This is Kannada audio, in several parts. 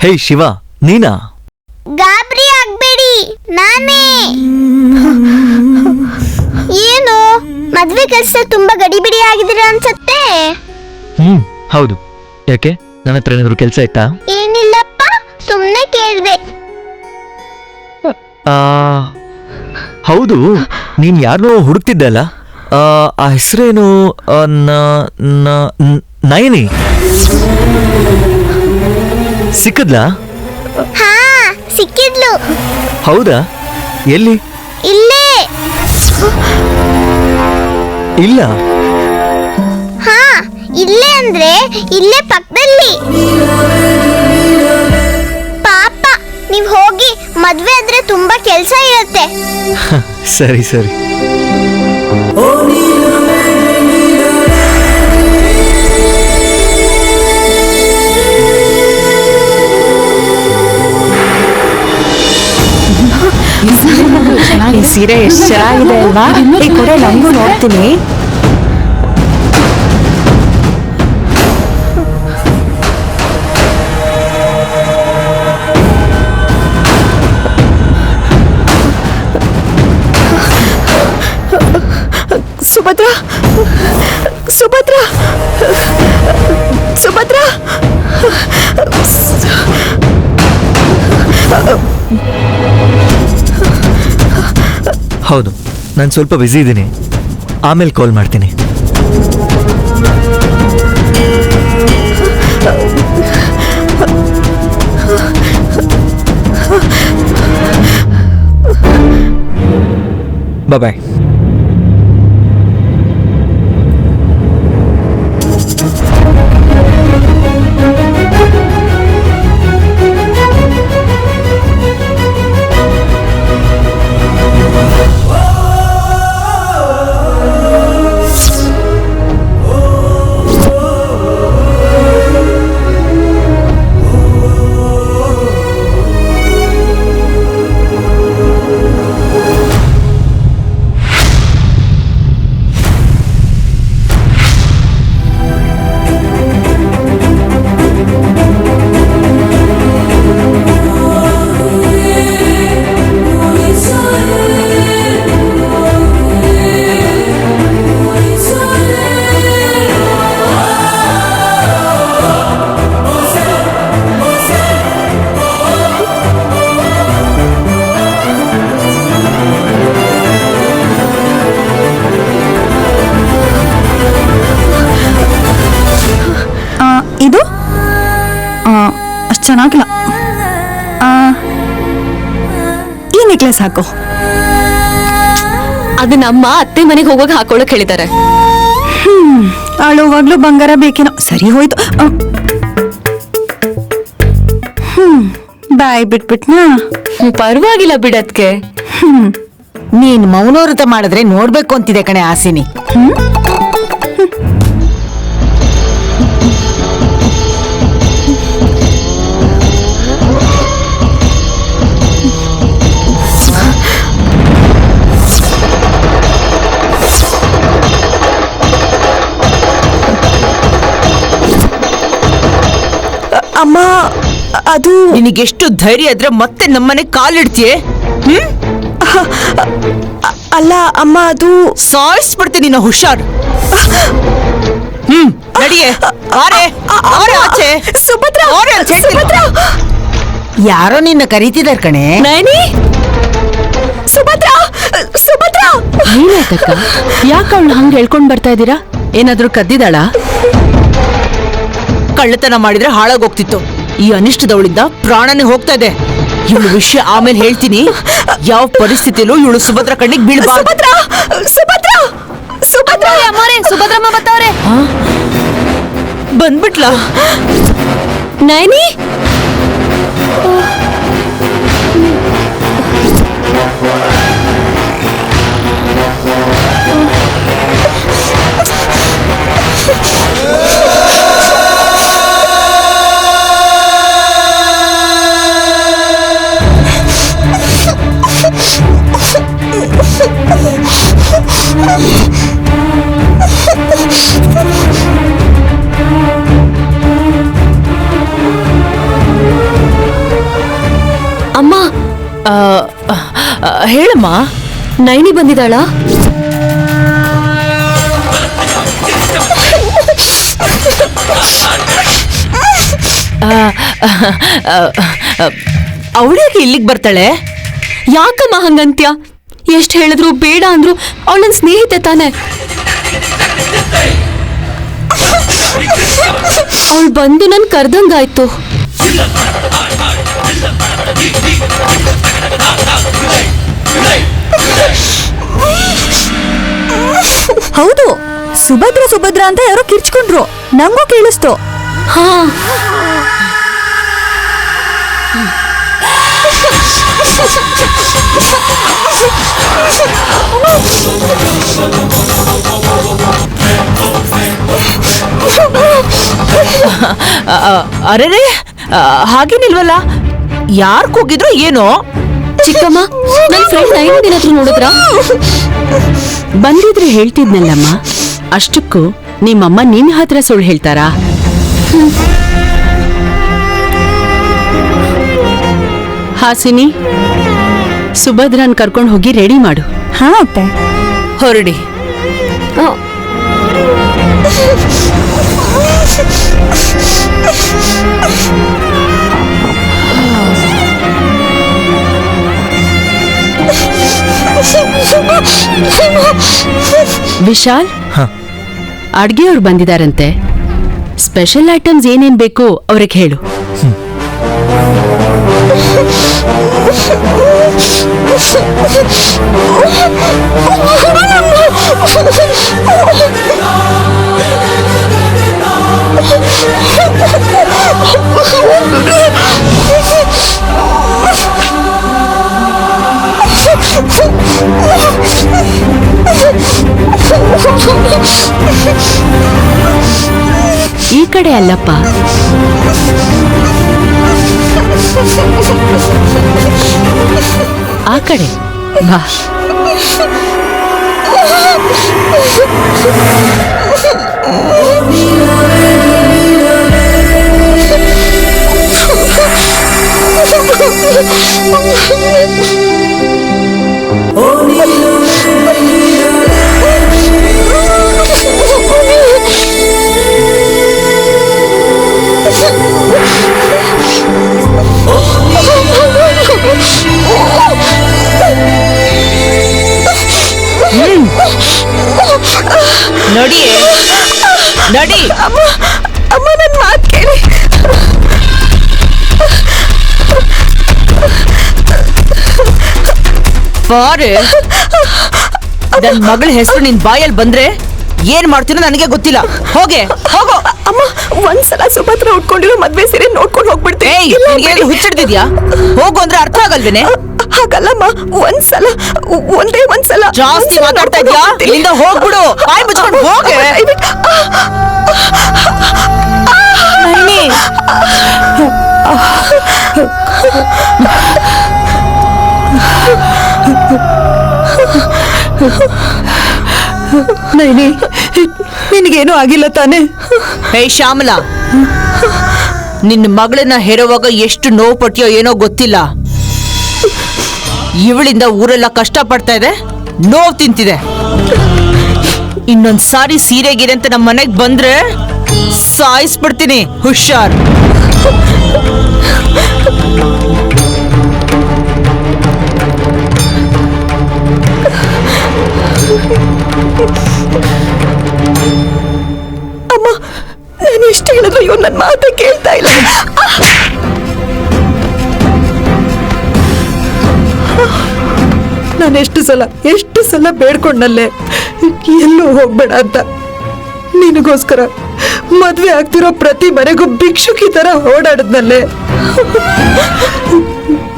ಹೇ ಶಿವ, ನೀನಾ? ಗಾಬರಿ ಆಗ್ಬೇಡಿ, ನಾನೇ. ಏನು ಮದ್ವೆ ಕೆಲಸ ತುಂಬಾ ಗಡಿಬಿಡಿ ಆಗಿದ್ದೀರಾ ಅನ್ಸತ್ತೆ. ಹೌದು. ಯಾಕೆ, ನನ್ನ ಹತ್ರ ಏನಾದ್ರು ಕೆಲಸ ಇತ್ತಾ? ಏನಿಲ್ಲಪ್ಪ, ಸುಮ್ನೆ ಕೇಳ್ದೆ. ಹೌದು, ನೀನ್ ಯಾರನ್ನೋ ಹುಡುಕ್ತಿದ್ದಲ್ಲ, ಆ ಹೆಸರೇನು? ನಯನಿ ಸಿಕ್ಕದ್ಲಾ? ಹಾ, ಸಿಕ್ಕಿದ್ಲು. ಹೌದಾ? ಎಲ್ಲಿ? ಇಲ್ಲೇ. ಇಲ್ಲ. ಹಾ, ಇಲ್ಲೇ ಅಂದ್ರೆ ಇಲ್ಲೇ ಪಕ್ಕದಲ್ಲಿ. ಪಾಪ, ನೀವ್ ಹೋಗಿ, ಮದ್ವೆ ಆದ್ರೆ ತುಂಬಾ ಕೆಲ್ಸ ಇರುತ್ತೆ. ಸರಿ ಸರಿ. ಈ ಸೀರೆ ಎಷ್ಟು ಚೆನ್ನಾಗಿದೆ ಅಲ್ವಾ? ಈ ಕೊಡೆ ನಂಗೂ ನೋಡ್ತೀನಿ. ಸುಭದ್ರಾ, ಸುಭದ್ರಾ, ಸುಭದ್ರಾ. ಹೌದು, ನಾನು ಸ್ವಲ್ಪ ಬ್ಯುಸಿ ಇದ್ದೀನಿ, ಆಮೇಲೆ ಕಾಲ್ ಮಾಡ್ತೀನಿ. ಬಾಯ್. ಇದು ಅಷ್ಟು ಚೆನ್ನಾಗಿಲ್ಲ. ಈ ನೆಕ್ಲೆಸ್ ಹಾಕೋ. ಅದು ನಮ್ಮ ಅತ್ತೆ ಮನೆಗೆ ಹೋಗುವಾಗ ಹಾಕೊಳ್ಳಕ್ ಹೇಳಿದ್ದಾರೆ. ಅಳುವಾಗ್ಲೂ ಬಂಗಾರ ಬೇಕೇನೋ. ಸರಿ ಹೋಯ್ತು. ಬಾಯ್ ಬಿಟ್ಬಿಟ್ನಾ? ಪರವಾಗಿಲ್ಲ ಬಿಡತ್ಗೆ. ನೀನ್ ಮೌನವ್ರತ ಮಾಡಿದ್ರೆ ನೋಡ್ಬೇಕು ಅಂತಿದೆ ಕಣೆ ಆಸಿನಿ. ಅಮ್ಮ, ಅದು ನಿನಗೆಷ್ಟು ಧೈರ್ಯ ಇದ್ರೆ ಮತ್ತೆ ನಮ್ಮನೆ ಕಾಲಿಡ್ತೀಯೇ? ಅಲ್ಲ ಅಮ್ಮ, ಅದು ಸಾಯಿಸ್ಬಿಡ್ತೀನಿ ನಿನ್ನ. ಹುಷಾರ್. ನಡಿಯೇ. ಆಚೆ. ಸುಭದ್ರಾ, ಸುಭದ್ರಾ. ಯಾರೋ ನಿನ್ನ ಕರೀತಿದಾರ್ ಕಣೆ. ನಯನಿ, ಸುಭದ್ರಾ, ಸುಭದ್ರಾ. ಏನಾಯ್ತಕ್ಕ? ಯಾಕೆ ಅವಳು ಹಂಗೆ ಹೇಳ್ಕೊಂಡ್ ಬರ್ತಾ ಇದ್ದೀರಾ? ಏನಾದ್ರೂ ಕದ್ದಿದಾಳ? ಕಳ್ಳತನ ಮಾಡಿದ್ರೆ ಹಾಳಾಗೋಗ್ತಿತ್ತು. ಈ ಅನಿಷ್ಟದವಳಿಂದ ಪ್ರಾಣನೇ ಹೋಗ್ತಾ ಇದೆ. ಇವಳು ವಿಷಯ ಆಮೇಲೆ ಹೇಳ್ತೀನಿ. ಯಾವ ಪರಿಸ್ಥಿತಿಲೂ ಇವಳು ಸುಭದ್ರ ಕಣ್ಣಿಗೆ ಬೀಳ್ಬಾರ್ದು. ಸುಭದ್ರಾ, ಸುಭದ್ರಾ, ಸುಭದ್ರಾ. ಸುಭದ್ರಮ್ಮ ಬರ್ತಾವ್ರೆ. ಬಂದ್ಬಿಟ್ಲಾ? ನಯನಿ, ಹೇಳಮ್ಮ. ನೈನಿ ಬಂದಿದ್ದಾಳ? ಅವಳಿಗೆ ಇಲ್ಲಿಗೆ ಬರ್ತಾಳೆ? ಯಾಕಮ್ಮ ಹಂಗಂತ್ಯ? ಎಷ್ಟ್ ಹೇಳಿದ್ರು ಬೇಡ ಅಂದ್ರು ಅವಳ ನನ್ ಸ್ನೇಹಿತೆ ತಾನೆ. ಅವಳು ಬಂದು ನನ್ ಕರ್ದಂಗಾಯ್ತು. ಹೌದು, ಸುಭದ್ರ ಸುಭದ್ರ ಅಂತ ಯಾರೋ ಕಿರ್ಚ್ಕೊಂಡ್ರು, ನಂಗೂ ಕೇಳಿಸ್ತು. ಹಾ, ಅರೆರೆ, ಹಾಗೇನಿಲ್ವಲ್ಲ. ಯಾರ್ ಕೂಗಿದ್ರು ಏನೋ? ಚಿಕ್ಕಮ್ಮ, ನನ್ ಫ್ರೆಂಡ್ ನೈನಿ ದಿನತ್ರ ನೋಡಿದ್ರ? ಬಂದಿದ್ರೆ ಹೇಳ್ತಿದ್ನಲ್ಲಮ್ಮ. ಅಷ್ಟಕ್ಕೂ ನಿಮ್ಮಮ್ಮ ನಿನ್ ಹತ್ರ ಸುಳ್ಳು ಹೇಳ್ತಾರಾ? ಹಾಸಿನಿ, ಸುಭದ್ರನ್ ಕರ್ಕೊಂಡು ಹೋಗಿ ರೆಡಿ ಮಾಡು. ಹಾ ಅತ್ತೆ. ಹೊರಡಿ. ವಿಶಾಲ್, ಹ. ಅಡ್ಗೆಯವ್ರು ಬಂದಿದಾರಂತೆ. ಸ್ಪೆಷಲ್ ಐಟಮ್ಸ್ ಏನೇನ್ ಬೇಕು ಅವ್ರಿಗೆ ಹೇಳು. ಈ ಕಡೆ ಅಲ್ಲಪ್ಪ, ಆ ಕಡೆ ಬಾ. ನಡಿ ನಡಿ. ಅಮ್ಮ ನನ್ ಮಾತ್ ಕೇಳಿ. ಬಾರೆ, ನನ್ ಮಗಳ ಹೆಸರು ನಿನ್ ಬಾಯಲ್ಲಿ ಬಂದ್ರೆ ಏನ್ ಮಾಡ್ತೀನೋ ನನಗೆ ಗೊತ್ತಿಲ್ಲ. ಹೋಗೆ, ಹೋಗೋ. ಅಮ್ಮ, ಒಂದ್ಸಲ ಸುಭದ್ರ ಉಟ್ಕೊಂಡಿರೋ ಮದ್ವೆ ಸೀರೆ ನೋಡ್ಕೊಂಡು ಹೋಗ್ಬಿಡ್ತೀನಿ. ಏಯ್, ನಿನ್ಗೆ ಹುಚ್ಚಿಡ್ದಿದ್ಯಾ? ಹೋಗು ಅಂದ್ರೆ ಅರ್ಥ ಆಗಲ್ವೇನೆ? ಹಾಗಲ್ಲಮ್ಮ, ಒಂದೇ ಒಂದ್ಸಲ. ಜಾಸ್ತಿ ಮಾತಾಡ್ತಾ ಇದ್ಯಾ? ಇಲ್ಲಿಂದ ಹೋಗ್ಬಿಡು. ಬಾಯ್ ಮುಚ್ಕೊಂಡು ಹೋಗೆ. ನೈನಿ, ನೈನಿ, ನಿನಗೇನು ಆಗಿಲ್ಲ ತಾನೆ? ಹೇ ಶ್ಯಾಮಲಾ, ನಿನ್ನ ಮಗಳನ್ನ ಹೆರುವಾಗ ಎಷ್ಟು ನೋವು ಪಟ್ಟಿಯೋ ಏನೋ ಗೊತ್ತಿಲ್ಲ. ಇವಳಿಂದ ಊರೆಲ್ಲ ಕಷ್ಟ ಪಡ್ತಾ ಇದೆ, ನೋವು ತಿಂತಿದೆ. ಇನ್ನೊಂದ್ ಸಾರಿ ಸೀರೆ ಗೀರೆ ಅಂತ ನಮ್ಮ ಮನೆಗ್ ಬಂದ್ರೆ ಸಾಯಿಸ್ಬಿಡ್ತೀನಿ. ಹುಷಾರ್. ಅಮ್ಮ, ನಾನು ಎಷ್ಟು ಹೇಳಿದ್ರು ಇವ್ರು ನನ್ನ ಮಾತೇ ಕೇಳ್ತಾ ಇಲ್ಲ. ನಾನು ಎಷ್ಟು ಸಲ ಬೇಡ್ಕೊಂಡಲ್ಲೇ ಎಲ್ಲೂ ಹೋಗ್ಬೇಡ ಅಂತ. ನಿನಗೋಸ್ಕರ ಮದ್ವೆ ಆಗ್ತಿರೋ ಪ್ರತಿ ಮನೆಗೂ ಭಿಕ್ಷುಕಿ ತರ ಓಡಾಡದ್ನಲ್ಲೇ.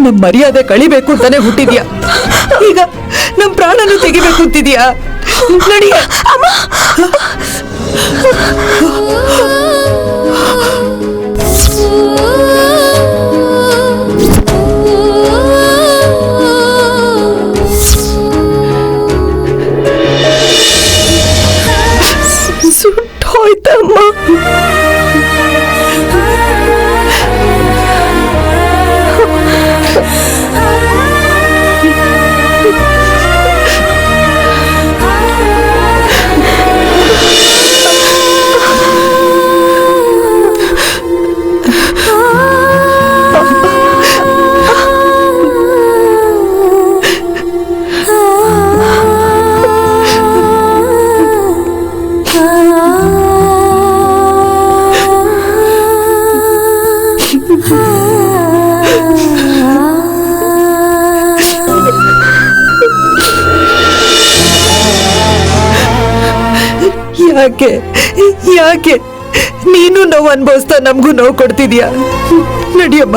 ನಮ್ ಮರ್ಯಾದೆ ಕಳಿಬೇಕು ಅಂತಾನೆ ಹುಟ್ಟಿದ್ಯಾ, ಈಗ ನಮ್ ಪ್ರಾಣನು ತೆಗಿಬೇಕು ಅಂತಿದ್ಯಾ? ನಡಿಯ ಅಮ್ಮ. ಸುಟ್ಟೋಯ್ತಮ್ಮ. ಯಾಕೆ ಯಾಕೆ ನೀನು ನೋವು ಅನ್ಭವಿಸ್ತಾ ನಮಗೂ ನೋವು ಕೊಡ್ತಿದ್ಯಾ? ನಡಿಯಮ್ಮ,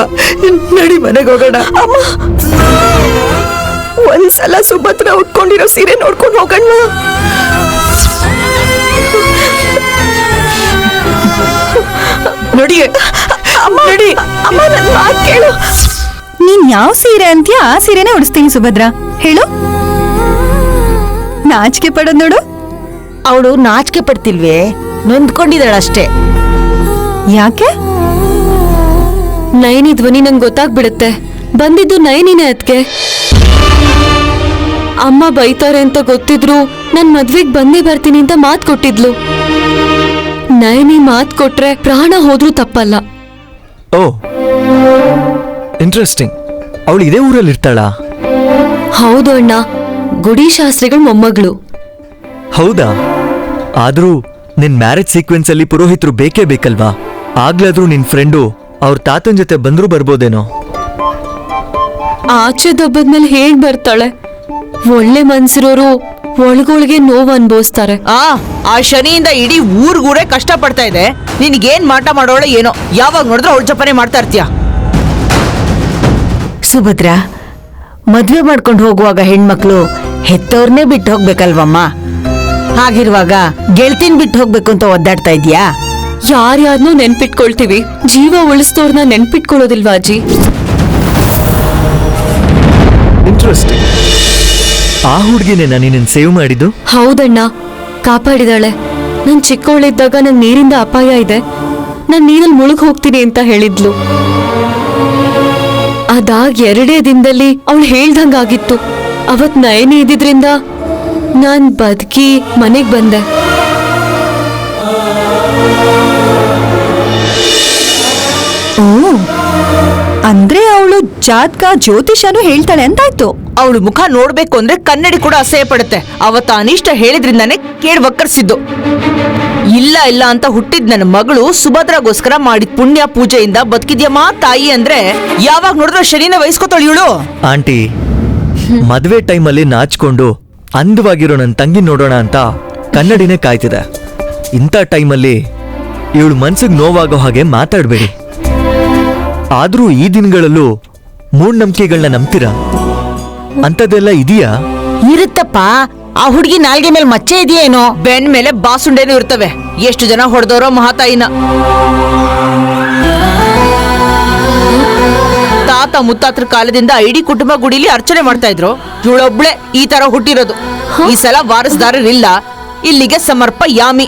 ನಡಿ ಮನೆಗೆ ಹೋಗೋಣ. ಅಮ್ಮ, ಒಂದ್ಸಲ ಸುಭದ್ರ ಉಟ್ಕೊಂಡಿರೋ ಸೀರೆ ನೋಡ್ಕೊಂಡು ಹೋಗೋಣ. ನಡಿಯೇ, ನಡಿ. ಅಮ್ಮ, ನನ್ ಮಾತ್ ಕೇಳು. ನೀನ್ ಯಾವ ಸೀರೆ ಅಂತೀಯ ಆ ಸೀರೆನೇ ಉಡಿಸ್ತೀನಿ ಸುಭದ್ರ. ಹೇಳು. ನಾಚಿಕೆ ಪಡೋದ್ ನೋಡು. ಅವಳು ನಾಚಿಕೆ ಪಡ್ತಿಲ್ವೇ, ನೊಂದ್ಕೊಂಡಿದ್ದಾಳಷ್ಟೇ. ಯಾಕೆ? ನಯನಿ ಧ್ವನಿ ನಂಗೆ ಗೊತ್ತಾಗ್ಬಿಡುತ್ತೆ. ಬಂದಿದ್ದು ನಯನಿನೇ ಅದ್ಕೆ. ಅಮ್ಮ ಬೈತಾರೆ ಅಂತ ಗೊತ್ತಿದ್ರು ನನ್ ಮದ್ವೆಗ್ ಬಂದೇ ಬರ್ತೀನಿ ಅಂತ ಮಾತ್ ಕೊಟ್ಟಿದ್ಲು. ನಯನಿ ಮಾತ್ ಕೊಟ್ರೆ ಪ್ರಾಣ ಹೋದ್ರೂ ತಪ್ಪಲ್ಲ. ಓ, ಇಂಟ್ರೆಸ್ಟಿಂಗ್. ಅವಳು ಇದೇ ಊರಲ್ಲಿ ಇರ್ತಾಳಾ? ಹೌದು ಅಣ್ಣ, ಗುಡಿ ಶಾಸ್ತ್ರಿಗಳ ಮೊಮ್ಮಗಳು. ಹೌದಾ? ಆದ್ರೂ ನಿನ್ ಮ್ಯಾರೇಜ್ ಸೀಕ್ವೆನ್ಸ್ ಅಲ್ಲಿ ಪುರೋಹಿತರು ಬೇಕೇ ಬೇಕಲ್ವಾ? ಆಗ್ಲಾದ್ರೂ ನಿನ್ ಫ್ರೆಂಡು ಅವ್ರ ತಾತನ್ ಜೊತೆ ಬಂದ್ರೂ ಬರ್ಬೋದೇನೋ. ಆಚೆ ದಬ್ಬದ್ಮೇಲೆ ಹೇಗ್ ಬರ್ತಾಳೆ? ಒಳ್ಳೆ ಮನ್ಸಿರೋರು ಒಳಗೊಳಗೆ ನೋವು ಅನ್ಭವಿಸ್ತಾರೆ. ಆ ಶನಿಯಿಂದ ಇಡೀ ಊರ್ಗೂರೇ ಕಷ್ಟ ಪಡ್ತಾ ಇದೆ. ನಿನ್ಗೇನ್ ಮಾಟ ಮಾಡೋಳ ಏನೋ, ಯಾವಾಗ ನೋಡಿದ್ರೆ ಅವಳ ಜಪನೆ ಮಾಡ್ತಾ ಇರ್ತೀಯ. ಸುಭದ್ರ, ಮದ್ವೆ ಮಾಡ್ಕೊಂಡು ಹೋಗುವಾಗ ಹೆಣ್ಮಕ್ಳು ಹೆತ್ತವ್ರನ್ನೇ ಬಿಟ್ಟು ಹೋಗ್ಬೇಕಲ್ವಮ್ಮ? ಹಾಗಿರುವಾಗ ಗೆಳ್ತಿನ್ ಬಿಟ್ಟು ಹೋಗ್ಬೇಕು ಅಂತ ಒದ್ದಾಡ್ತಾ ಇದ್ಯಾ? ಯಾರ್ಯಾರನ್ನೂ ನೆನ್ಪಿಟ್ಕೊಳ್ತೀವಿ, ಜೀವ ಉಳಿಸ್ತೋರ್ನ ನೆನ್ಪಿಟ್ಕೊಳ್ಳೋದಿಲ್ವಾ ಅಜ್ಜಿ? ಇಂಟ್ರೆಸ್ಟಿಂಗ್. ಆ ಹುಡ್ಗಿನೇ ನಿನ್ನ ಸೇವ್ ಮಾಡಿದ್ದು? ಹೌದಣ್ಣ, ಕಾಪಾಡಿದಾಳೆ. ನಾನ್ ಚಿಕ್ಕವಳಿದ್ದಾಗ ನಂಗೆ ನೀರಿಂದ ಅಪಾಯ ಇದೆ, ನಾನ್ ನೀರಲ್ಲಿ ಮುಳುಗ್ ಹೋಗ್ತೀನಿ ಅಂತ ಹೇಳಿದ್ಲು. ಅದಾಗ್ 2 ದಿನದಲ್ಲಿ ಅವಳು ಹೇಳ್ದಂಗಾಗಿತ್ತು. ಅವತ್ ನಯನಿ ಇದ್ದಿದ್ರಿಂದ ನಾನ್ ಬದುಕಿ ಮನೆಗ್ ಬಂದೆ. ಓ, ಅಂದ್ರೆ ಅವಳು ಜಾತಕ ಜ್ಯೋತಿಷನು ಹೇಳ್ತಾಳೆ ಅಂತಾಯ್ತು. ಅವಳು ಮುಖ ನೋಡ್ಬೇಕು ಅಂದ್ರೆ ಕನ್ನಡಿ ಕೂಡ ಅಸಹ್ಯ ಪಡುತ್ತೆ. ಅವತ್ತ ಅನಿಷ್ಟ ಹೇಳಿದ್ರಿಂದಾನೆ ಕೇಳ್ ವಕ್ಕರ್ಸಿದ್ದು. ಇಲ್ಲ ಇಲ್ಲ ಅಂತ ಹುಟ್ಟಿದ್ ನನ್ನ ಮಗಳು ಸುಭದ್ರಗೋಸ್ಕರ ಮಾಡಿದ ಪುಣ್ಯ ಪೂಜೆಯಿಂದ ಬದುಕಿದ್ಯಮ್ಮ ತಾಯಿ ಅಂದ್ರೆ ಯಾವಾಗ ನೋಡಿದ್ರೆ ಶರೀನ ವಹಿಸ್ಕೊತಾಳ ಇವಳು. ಆಂಟಿ, ಮದ್ವೆ ಟೈಮಲ್ಲಿ ನಾಚ್ಕೊಂಡು ಅಂದವಾಗಿರೋ ನನ್ನ ತಂಗಿ ನೋಡೋಣ ಅಂತ ಕನ್ನಡಿನೇ ಕಾಯ್ತಿದೆ. ಇಂಥ ಟೈಮಲ್ಲಿ ಇವಳು ಮನ್ಸಿಗೆ ನೋವಾಗೋ ಹಾಗೆ ಮಾತಾಡ್ಬೇಡಿ. ಆದ್ರೂ ಈ ದಿನಗಳಲ್ಲೂ ಮೂಢನಂಬಿಕೆಗಳನ್ನ ನಂಬ್ತೀರಾ? ಅಂತದೆಲ್ಲ ಇದೆಯಾ? ಇರುತ್ತಪ್ಪ. ಆ ಹುಡುಗಿ ನಾಲ್ಗೆ ಮೇಲೆ ಮಚ್ಚೆ ಇದೆಯೇನೋ, ಬೆನ್ ಮೇಲೆ ಬಾಸುಂಡೇನು ಇರ್ತವೆ. ಎಷ್ಟು ಜನ ಹೊಡೆದವರೋ ಮಹಾತಾಯಿನ. ತಾತ ಮುತ್ತಾತ್ರ ಕಾಲದಿಂದ ಇಡೀ ಕುಟುಂಬ ಗುಡಿಲಿ ಅರ್ಚನೆ ಮಾಡ್ತಾ ಇದ್ರು. ಇವಳೊಬ್ಳೆ ಈ ತರ ಹುಟ್ಟಿರೋದು. ಈ ಸಲ ವಾರಸ್ದಾರರಿಲ್ಲ, ಇಲ್ಲಿಗೆ ಸಮರ್ಪ ಯಾಮಿ.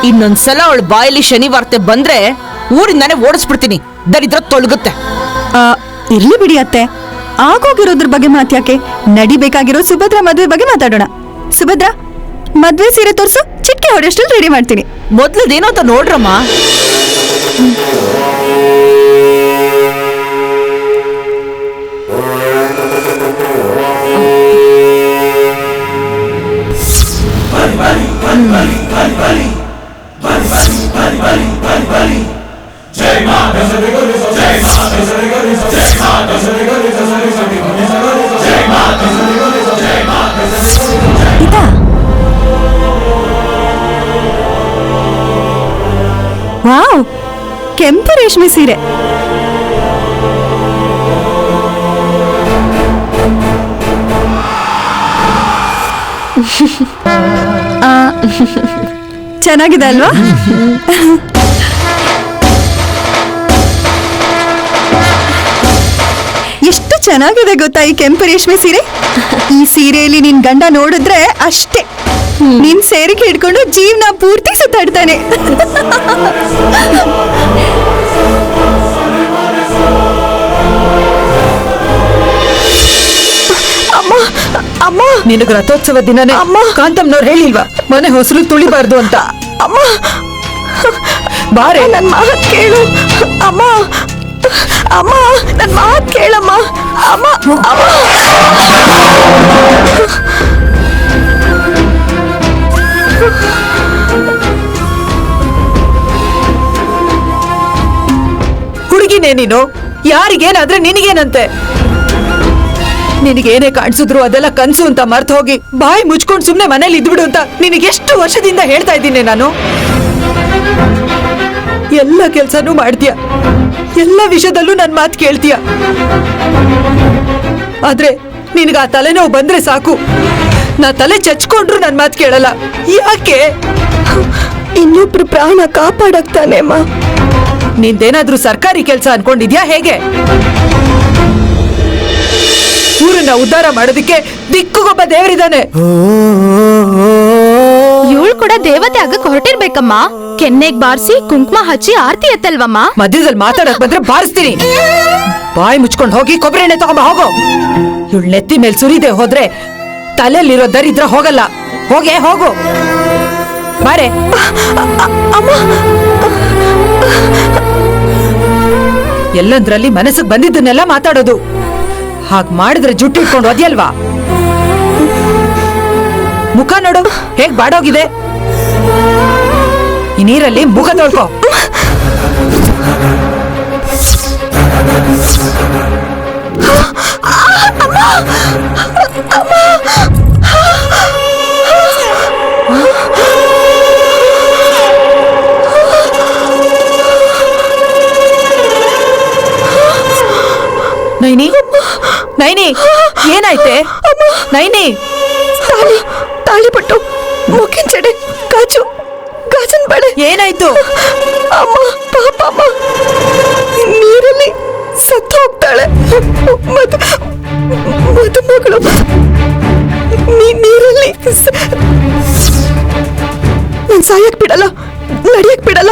ಇನ್ನೊಂದ್ಸಲ ಅವಳ ಬಾಯಲ್ಲಿ ಶನಿವಾರ್ತೆ ಬಂದ್ರೆ ಊರಿಂದಾನೆ ಓಡಿಸ್ಬಿಡ್ತೀನಿ. ದರಿದ್ರ ತೊಳಗುತ್ತೆ. ಇರ್ಲಿ ಬಿಡಿ ಅತ್ತೆ, ಆಗೋಗಿರೋದ್ರ ಬಗ್ಗೆ ಮಾತ್ಯಾಕೆ? ನಡಿಬೇಕಾಗಿರೋ ಸುಭದ್ರ ಮದ್ವೆ ಬಗ್ಗೆ ಮಾತಾಡೋಣ. ಸುಭದ್ರ, ಮದ್ವೆ ಸೀರೆ ತೋರ್ಸು, ಚಿಟ್ಕೆ ಹೊಡೆಯಷ್ಟು ರೆಡಿ ಮಾಡ್ತೀನಿ. ಮೊದ್ಲದೇನೋ ಅಂತ ನೋಡ್ರಮ್ಮ. ಇದಾ? ವಾವ್, ಕೆಂಪು ರೇಷ್ಮೆ ಸೀರೆ. ಚೆನ್ನಾಗಿದೆ ಅಲ್ವಾ? ಎಷ್ಟು ಚೆನ್ನಾಗಿದೆ ಗೊತ್ತಾ ಈ ಕೆಂಪು ರೇಷ್ಮೆ ಸೀರೆ? ಈ ಸೀರೆಯಲ್ಲಿ ನಿನ್ ಗಂಡ ನೋಡಿದ್ರೆ ಅಷ್ಟೇ, ನಿನ್ ಸೇರಿಗೆ ಹಿಡ್ಕೊಂಡು ಜೀವನ ಪೂರ್ತಿ ಸುತ್ತಾಡ್ತಾನೆ. ಅಮ್ಮ, ನಿನಗೆ ರಥೋತ್ಸವ ದಿನನೇ ಕಾಂತಮ್ನವ್ರು ಹೇಳಿಲ್ವಾ ಮನೆ ಹೊಸಲು ತುಳಿಬಾರ್ದು ಅಂತ? ಅಮ್ಮ, ಬಾರೆ, ನನ್ ಮಾತ್ ಕೇಳು. ಅಮ್ಮ, ಅಮ್ಮ, ನನ್ ಮಾತ್ ಕೇಳಮ್ಮ. ಅಮ್ಮ, ಅಮ್ಮ. ಹುಡುಗಿನೇ ನೀನು, ಯಾರಿಗೇನಾದ್ರೆ ನಿನಗೇನಂತೆ? ನಿನಗೇನೇ ಕಾಣಿಸಿದ್ರು ಅದೆಲ್ಲ ಕನ್ಸು ಅಂತ ಮರ್ತ್ ಹೋಗಿ ಬಾಯಿ ಮುಚ್ಕೊಂಡು ಸುಮ್ನೆ ಮನೇಲಿ ಇದ್ಬಿಡು ಅಂತ ನಿನಗೆಷ್ಟು ವರ್ಷದಿಂದ ಹೇಳ್ತಾ ಇದ್ದೀನಿ ನಾನು. ಎಲ್ಲ ಕೆಲ್ಸನೂ ಮಾಡ್ತೀಯ, ಎಲ್ಲ ವಿಷಯದಲ್ಲೂ ನನ್ ಮಾತು ಕೇಳ್ತೀಯ. ಆದ್ರೆ ನಿನಗ ಆ ತಲೆನೋವು ಬಂದ್ರೆ ಸಾಕು, ನಾ ತಲೆ ಚಚ್ಕೊಂಡ್ರು ನನ್ ಮಾತು ಕೇಳಲ್ಲ. ಯಾಕೆ? ಇನ್ನೊಬ್ರು ಪ್ರಾಣ ಕಾಪಾಡಕ್ತಾನೆ ಅಮ್ಮ. ನಿಂದೇನಾದ್ರೂ ಸರ್ಕಾರಿ ಕೆಲಸ ಅನ್ಕೊಂಡಿದ್ಯಾ ಹೇಗೆ? ಊರನ್ನ ಉದ್ಧಾರ ಮಾಡೋದಕ್ಕೆ ದಿಕ್ಕುಗೊಬ್ಬ ದೇವರಿದ್ದಾನೆ. ಇವಳು ಕೂಡ ದೇವತೆ ಆಗಕ್ ಹೊರಟಿರ್ಬೇಕಮ್ಮ. ಕೆನ್ನೆಗ್ ಬಾರಿಸಿ ಕುಂಕುಮ ಹಚ್ಚಿ ಆರ್ತಿ ಎತ್ತಲ್ವಮ್ಮ. ಮಧ್ಯದಲ್ಲಿ ಮಾತಾಡಕ್ ಬಂದ್ರೆ ಬಾರಿಸ್ತೀನಿ. ಬಾಯಿ ಮುಚ್ಕೊಂಡು ಹೋಗಿ ಕೊಬ್ಬರಿ ಎಣ್ಣೆ ತಗೊಂಬ ಹೋಗೋ. ಇವಳು ನೆತ್ತಿ ಮೇಲ್ ಸುರಿದೆ ಹೋದ್ರೆ ತಲೆಯಲ್ಲಿರೋ ದರಿದ್ರ ಹೋಗಲ್ಲ. ಹೋಗೆ ಹೋಗು ಬಾರೆ. ಎಲ್ಲಂದ್ರಲ್ಲಿ ಮನಸ್ಸಿಗೆ ಬಂದಿದ್ದನ್ನೆಲ್ಲ ಮಾತಾಡೋದು. ಹಾಗ್ ಮಾಡಿದ್ರೆ ಜುಟ್ಟು ಇಟ್ಕೊಂಡು ಒದ್ಯಲ್ವಾ? ಮುಖ ನೋಡು ಹೇಗ್ ಬಾಡೋಗಿದೆ. ಈ ನೀರಲ್ಲಿ ಮುಖ ತೊಳ್ಕೊ. ನೈನಿ, ನೈನಿ, ಏನಾಯ್ತೆ? ನೈನಿ, ತಾಳಿ ಪಟ್ಟು ಮುಖಿನ ಜಡೆ ಗಾಜು ಗಾಜನ್ ಬಳೆ. ಏನಾಯ್ತು? ಅಮ್ಮ ಪಾಪ ಅಮ್ಮ ನೀರಲ್ಲಿ ಸತ್ತು ಹೋಗ್ತಾಳೆ. ಮದುಮಗಳು ನೀರಲ್ಲಿ ನನ್ ಸಾಯಕ್ ಬಿಡಲ್ಲ, ನಡಿಯಕ್ ಬಿಡಲ್ಲ,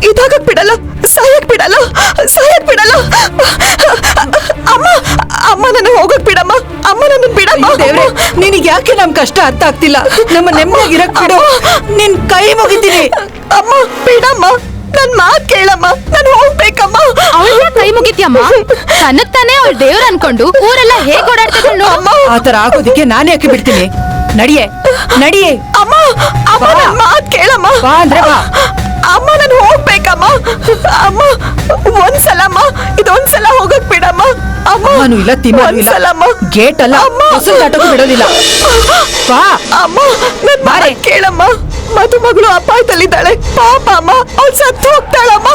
ಇದಾಗಕ್ ಬಿಡಲ್ಲ, ಸಾಯಕ್ ಬಿಡಲ್ಲ, ಸಾಯಕ್ ಬಿಡಲ್ಲ. ಅಮ್ಮ ಅಮ್ಮ ನನ್ನ ಹೋಗಕ್ ಬಿಡಮ್ಮ, ಅಮ್ಮ ನನ್ನ ಬಿಡಮ್ಮ. ದೇವ್ರೆ, ನಿನಗೆ ಯಾಕೆ ನಮ್ ಕಷ್ಟ ಅರ್ಥ ಆಗ್ತಿಲ್ಲ? ನಮ್ಮ ನೆಮ್ಮದಿಗಿರಕ್ ಬಿಡು, ನಿನ್ ಕೈ ಮುಗಿತೀನಿ. ಅಮ್ಮ ಬಿಡಮ್ಮ, ನನ್ ಮಾತ್ ಕೇಳಮ್ಮ, ನಾನು ಹೋಗ್ಬೇಕಮ್ಮ. ಅವಳ ಕೈ ಮುಗಿತ್ಯಮ್ಮ. ತನಗ್ ತಾನೇ ಅವಳ ದೇವ್ರ ಅನ್ಕೊಂಡು ಊರೆಲ್ಲ ಹೇಗ್ ಓಡಾಡ್ತಿದ್ರು ನೋಡು. ಆತರ ಆಗೋದಿಕ್ಕೆ ನಾನು ಯಾಕೆ ಬಿಡ್ತೀನಿ? ನಡಿಯೇ ನಡಿಯೇ. ಅಮ್ಮ ಅಮ್ಮ ನನ್ ಮಾತ್ ಕೇಳಮ್ಮ. ಬಾ ಅಂದ್ರೆ ಬಾ. ಅಮ್ಮ ನಾನು ಹೋಗ್ಬೇಕಮ್ಮ. ಅಮ್ಮ ಒಂದ್ಸಲಮ್ಮ, ಇದೊಂದ್ಸಲ ಹೋಗಕ್ ಬಿಡಮ್ಮ. ಅಮ್ಮ ನಾನು ಇಲ್ಲ, ತಿಮ್ಮನು ಇಲ್ಲ. ಒಂದ್ಸಲಮ್ಮ. ಗೇಟ್ ಅಲ್ಲ, ಹೊಸಲ್ ದಾಟಕ್ಕೂ ಬಿಡೋದಿಲ್ಲ. ಬಾ ಅಮ್ಮ ನನ್ ಮಾತ್ ಕೇಳಮ್ಮ. ಮದುಮಗಳು ಅಪಾಯದಲ್ಲಿದ್ದಾಳೆ ಪಾಪ ಅಮ್ಮ, ಅವ್ಳು ಸತ್ತು ಹೋಗ್ತಾಳಮ್ಮ.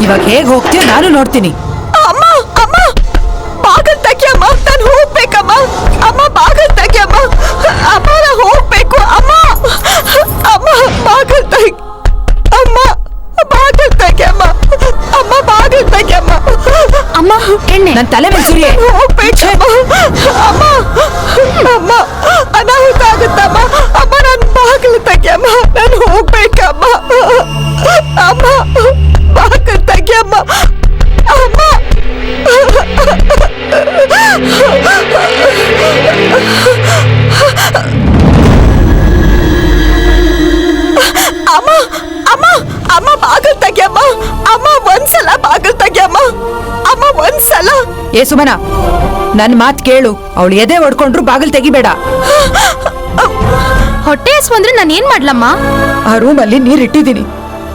ಇವಾಗ ಹೇಗ್ ಹೋಗ್ತೀಯ ನಾನು ನೋಡ್ತೀನಿ. ಅಮ್ಮ ಅಮ್ಮ ಬಾಗಲ್ ತೆಗಿಯಮ್ಮ, ನಾನು ಹೋಗ್ಬೇಕಮ್ಮ. ಅಮ್ಮ ಬಾಗಲ್ ತೆಗಿಯಮ್ಮ. ಅಮ್ಮ ನಾ ಹೋಗ್ಬೇಕು ಅಮ್ಮ. ಅಮ್ಮ ಬಾಗಲ್ ತೆಗಿ. ಅಮ್ಮ ಬಾಗಲ್ ತೆಗಿಯಮ್ಮ. ಅಮ್ಮ ಬಾಗಲ್ ತೆಗಿಯಮ್ಮ. ಅಮ್ಮ ಎಣ್ಣೆ. ನನ್ ತಲೆ ಮೇಲೆ ಸುರಿಯೇ. ಹೋಗ್ಬೇಕಮ್ಮ. ಅಮ್ಮ ಅಮ್ಮ ಅನಾಹುತ ಆಗುತ್ತಮ್ಮ. ಅಮ್ಮ ನನ್ ಬಾಗಲ್ ತೆಗಿಯಮ್ಮ, ನಾನು ಹೋಗ್ಬೇಕಮ್ಮ. ಅಮ್ಮ ಬಾಗಲ್ ತೆಗಿಯಮ್ಮ. ಅಮ್ಮ ಅಮ್ಮ ಅಮ್ಮ ಅಮ್ಮ ಬಾಗಲ್ ತೆಗಿಯಮ್ಮ. ಅಮ್ಮ ಒಂದ್ಸಲ ಬಾಗಲ್ ತೆಗಿಯಮ್ಮ. ಅಮ್ಮ ಒಂದ್ಸಲ. ಏ ಸುಮನ, ನನ್ ಮಾತ್ ಕೇಳು. ಅವಳು ಎದೆ ಹೊಡ್ಕೊಂಡ್ರು ಬಾಗಿಲ್ ತೆಗಿಬೇಡ. ಹೊಟ್ಟೆ ಹಸ್ವಂದ್ರೆ ನಾನು ಏನ್ ಮಾಡ್ಲಮ್ಮ? ಆ ರೂಮಲ್ಲಿ ನೀರ್ ಇಟ್ಟಿದ್ದೀನಿ,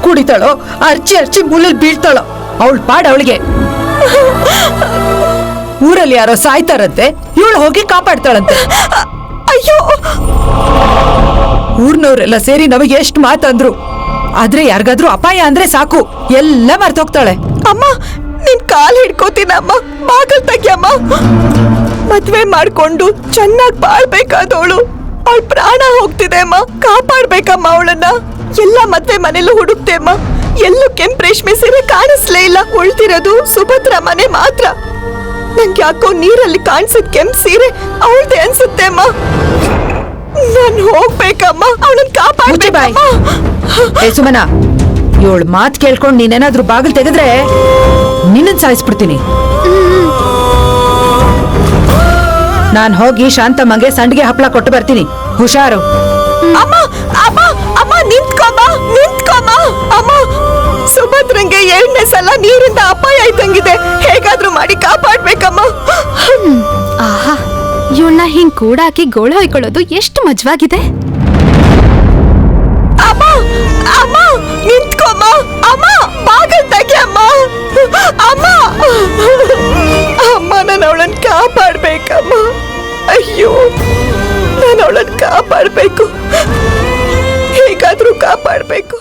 ಕುಡಿತಾಳೋ ಅರ್ಚಿ ಅರ್ಚಿ ಮೂಲೆಲ್ ಬೀಳ್ತಾಳೋ, ಅವಳ ಪಾಡ್ ಅವಳಿಗೆ. ಊರಲ್ಲಿ ಯಾರೋ ಸಾಯ್ತಾರಂತೆ, ಇವಳು ಹೋಗಿ ಕಾಪಾಡ್ತಾಳಂತೆ. ಅಯ್ಯೋ, ಊರ್ನವ್ರೆಲ್ಲ ಸೇರಿ ನಮಗೆ ಎಷ್ಟು ಮಾತಂದ್ರು, ಆದ್ರೆ ಯಾರಿಗಾದ್ರೂ ಅಪಾಯ ಅಂದ್ರೆ ಸಾಕು ಎಲ್ಲ ಮರ್ತೋಗ್ತಾಳೆ. ಅಮ್ಮ ನಿನ್ ಕಾಲ್ ಹಿಡ್ಕೋತೀನಮ್ಮ, ಬಾಗಲ್ ತೆಗಿಯಮ್ಮ. ಮದ್ವೆ ಮಾಡ್ಕೊಂಡು ಚೆನ್ನಾಗ್ ಬಾಳ್ಬೇಕಾದವಳು, ಅವಳ ಪ್ರಾಣ ಹೋಗ್ತಿದೆ ಅಮ್ಮ, ಕಾಪಾಡ್ಬೇಕಮ್ಮ ಅವಳನ್ನ. ಎಲ್ಲ ಮದ್ವೆ ಮನೇಲೂ ಹುಡುಕ್ತೆ ಅಮ್ಮ, ಎಲ್ಲೂ ಕೆಂಪ್ ರೇಷ್ಮೆ ಸೀರೆ ಕಾಣಿಸ್ಲೇ ಇಲ್ಲ. ಉಳ್ತಿರೋದು ಸುಭದ್ರ ಮನೆ ಮಾತ್ರ. ನಂಗೆ ಯಾಕೋ ನೀರಲ್ಲಿ ಕಾಣಿಸಿದ್ ಕೆಂಪ್ ಸೀರೆ ಅವಳದೇ ಅನ್ಸುತ್ತೆ ಅಮ್ಮ. ನಾನ್ ಹೋಗ್ಬೇಕಮ್ಮ, ಅವಳನ್ನ ಕಾಪಾಡ್ಬೇಕಮ್ಮ. ಏ ಸುಮನ, ಇವಳು ಮಾತ್ ಕೇಳ್ಕೊಂಡು ನೀನೇನಾದ್ರೂ ಬಾಗಿಲ್ ತೆಗೆದ್ರೆ ನಿನ್ನನ್ ಸಾಯಿಸ್ಬಿಡ್ತೀನಿ. ನಾನ್ ಹೋಗಿ ಶಾಂತಮ್ಮಗೆ ಸಂಡಿಗೆ ಹಪ್ಪಳ ಕೊಟ್ಟು ಬರ್ತೀನಿ, ಹುಷಾರು. ಅಮ್ಮ ಅಮ್ಮ ಅಮ್ಮ ನಿಂತ್ಕೊಮ್ಮ, ನಿಂತ್ಕೊಮ್ಮ. ಅಮ್ಮ ಸುಭದ್ರಂಗೆ 2ನೇ ಸಲ ನೀರಿಂದ ಅಪಾಯ ಆಯ್ತಂಗಿದೆ, ಹೇಗಾದ್ರೂ ಮಾಡಿ ಕಾಪಾಡ್ಬೇಕಮ್ಮ. ಆಹಾ, ಇವಳನ್ನ ಹಿಂಗ್ ಕೂಡ ಹಾಕಿ ಗೋಳು ಹೊಯ್ಕೊಳ್ಳೋದು ಎಷ್ಟು ಮಜವಾಗಿದೆ. ಅಮ್ಮ ಅಮ್ಮ ನಿಂತ್ಕೊಮ್ಮ. ಅಮ್ಮ ಬಾಗಲ್ ತೆಗಿಯಮ್ಮ. ಅಮ್ಮ ಅವಳನ್ನ ಕಾಪಾಡ್ಬೇಕಮ್ಮ. ಅಯ್ಯೋ, ನಾನು ಅವಳನ್ನ ಕಾಪಾಡ್ಬೇಕು, ಹೇಗಾದ್ರೂ ಕಾಪಾಡ್ಬೇಕು.